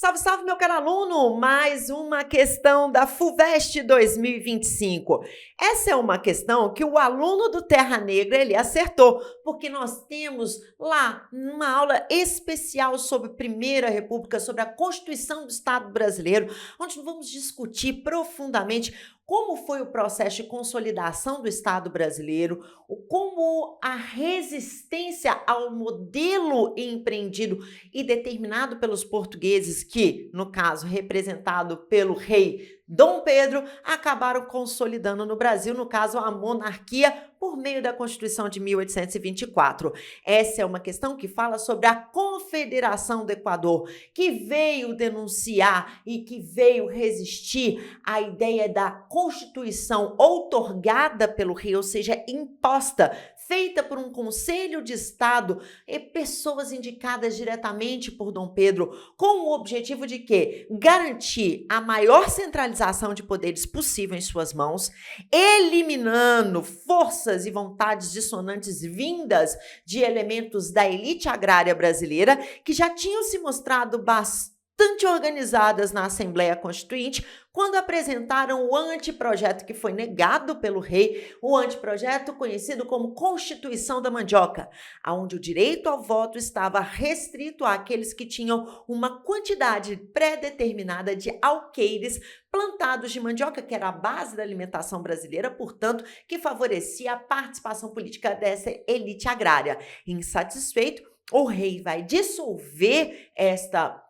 Salve, salve, meu caro aluno! Mais uma questão da FUVEST 2025. Essa é uma questão que o aluno do Terra Negra, ele acertou, porque nós temos lá uma aula especial sobre Primeira República, sobre a Constituição do Estado brasileiro, onde vamos discutir profundamente como foi o processo de consolidação do Estado brasileiro, como a resistência ao modelo empreendido e determinado pelos portugueses, que, no caso, representado pelo rei Dom Pedro, acabaram consolidando no Brasil, no caso, a monarquia, por meio da Constituição de 1824. Essa é uma questão que fala sobre a Confederação do Equador, que veio denunciar e que veio resistir à ideia da Constituição outorgada pelo rei, ou seja, imposta, feita por um Conselho de Estado e pessoas indicadas diretamente por Dom Pedro, com o objetivo de quê? Garantir a maior centralização de poderes possível em suas mãos, eliminando forças e vontades dissonantes vindas de elementos da elite agrária brasileira, que já tinham se mostrado bastante organizadas na Assembleia Constituinte, quando apresentaram o anteprojeto que foi negado pelo rei, o anteprojeto conhecido como Constituição da Mandioca, onde o direito ao voto estava restrito àqueles que tinham uma quantidade pré-determinada de alqueires plantados de mandioca, que era a base da alimentação brasileira, portanto, que favorecia a participação política dessa elite agrária. Insatisfeito, o rei vai dissolver esta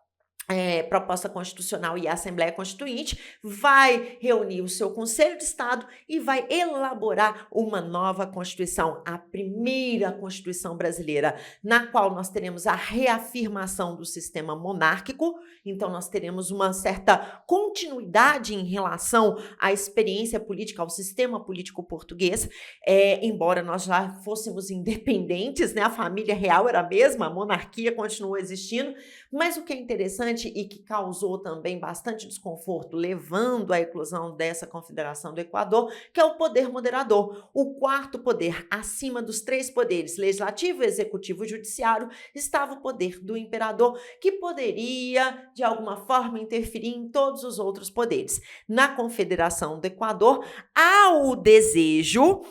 proposta constitucional e a Assembleia Constituinte, vai reunir o seu Conselho de Estado e vai elaborar uma nova Constituição, a primeira Constituição brasileira, na qual nós teremos a reafirmação do sistema monárquico. Então nós teremos uma certa continuidade em relação à experiência política, ao sistema político português, embora nós já fôssemos independentes, né? A família real era a mesma, a monarquia continuou existindo, mas o que é interessante e que causou também bastante desconforto, levando à eclosão dessa Confederação do Equador, que é o poder moderador, o quarto poder, acima dos três poderes, legislativo, executivo e judiciário, estava o poder do imperador, que poderia, de alguma forma, interferir em todos os outros poderes. Na Confederação do Equador, há o desejo,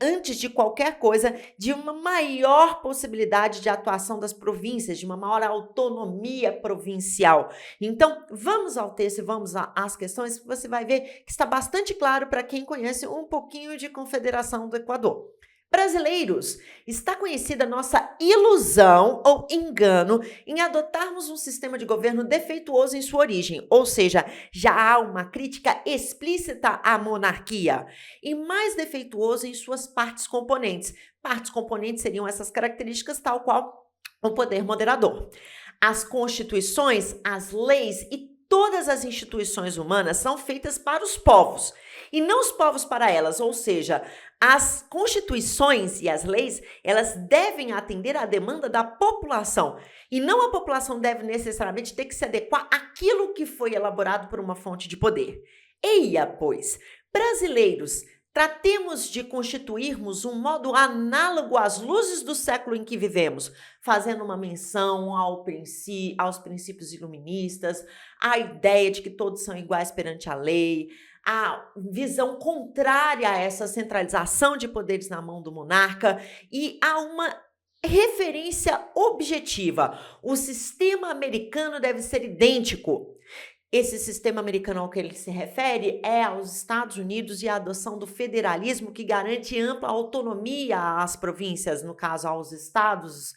antes de qualquer coisa, de uma maior possibilidade de atuação das províncias, de uma maior autonomia provincial. Então, vamos ao texto e vamos às questões, que você vai ver que está bastante claro para quem conhece um pouquinho de Confederação do Equador. Brasileiros, está conhecida nossa ilusão ou engano em adotarmos um sistema de governo defeituoso em sua origem, ou seja, já há uma crítica explícita à monarquia, e mais defeituoso em suas partes componentes. Partes componentes seriam essas características, tal qual o poder moderador. As constituições, as leis e todas as instituições humanas são feitas para os povos, e não os povos para elas, ou seja, as constituições e as leis, elas devem atender à demanda da população, e não a população deve necessariamente ter que se adequar àquilo que foi elaborado por uma fonte de poder. Eia, pois, brasileiros, tratemos de constituirmos um modo análogo às luzes do século em que vivemos, fazendo uma menção aos princípios iluministas, à ideia de que todos são iguais perante a lei, a visão contrária a essa centralização de poderes na mão do monarca e a uma referência objetiva. O sistema americano deve ser idêntico. Esse sistema americano ao que ele se refere é aos Estados Unidos e a adoção do federalismo, que garante ampla autonomia às províncias, no caso aos estados,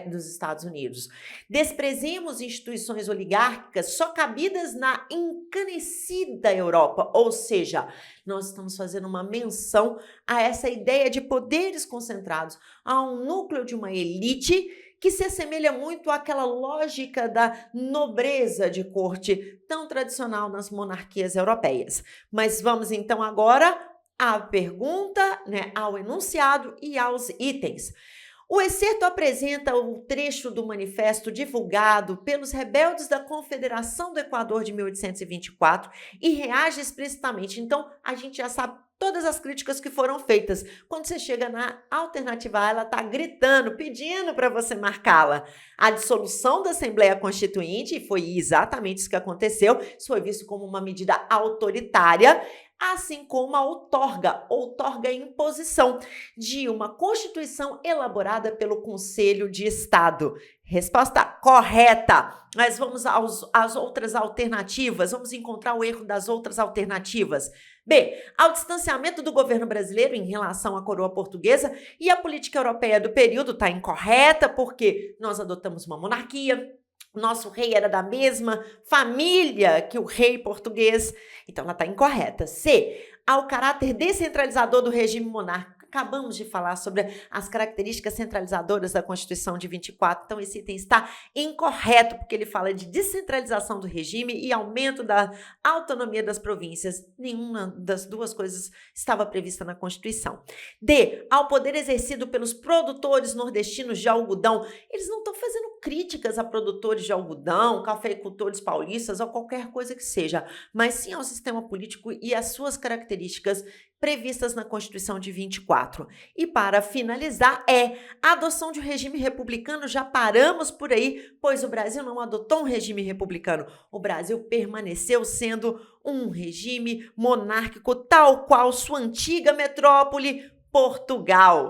dos Estados Unidos. Desprezemos instituições oligárquicas só cabidas na encanecida Europa, ou seja, nós estamos fazendo uma menção a essa ideia de poderes concentrados, a um núcleo de uma elite que se assemelha muito àquela lógica da nobreza de corte tão tradicional nas monarquias europeias. Mas vamos então agora à pergunta, ao enunciado e aos itens. O excerto apresenta o trecho do manifesto divulgado pelos rebeldes da Confederação do Equador de 1824 e reage explicitamente. Então, a gente já sabe todas as críticas que foram feitas. Quando você chega na alternativa A, ela está gritando, pedindo para você marcá-la. A dissolução da Assembleia Constituinte, e foi exatamente isso que aconteceu, isso foi visto como uma medida autoritária, assim como a outorga imposição de uma Constituição elaborada pelo Conselho de Estado. Resposta correta. Mas vamos às outras alternativas. Vamos encontrar o erro das outras alternativas. B. Ao distanciamento do governo brasileiro em relação à coroa portuguesa e a política europeia do período está incorreta, porque nós adotamos uma monarquia, nosso rei era da mesma família que o rei português, então ela está incorreta. C. Ao caráter descentralizador do regime monárquico. Acabamos de falar sobre as características centralizadoras da Constituição de 24, então esse item está incorreto, porque ele fala de descentralização do regime e aumento da autonomia das províncias. Nenhuma das duas coisas estava prevista na Constituição. D. Ao poder exercido pelos produtores nordestinos de algodão. Eles não estão fazendo críticas a produtores de algodão, cafeicultores paulistas ou qualquer coisa que seja, mas sim ao sistema político e às suas características previstas na Constituição de 24. E para finalizar, a adoção de um regime republicano. Já paramos por aí, pois o Brasil não adotou um regime republicano. O Brasil permaneceu sendo um regime monárquico, tal qual sua antiga metrópole, Portugal.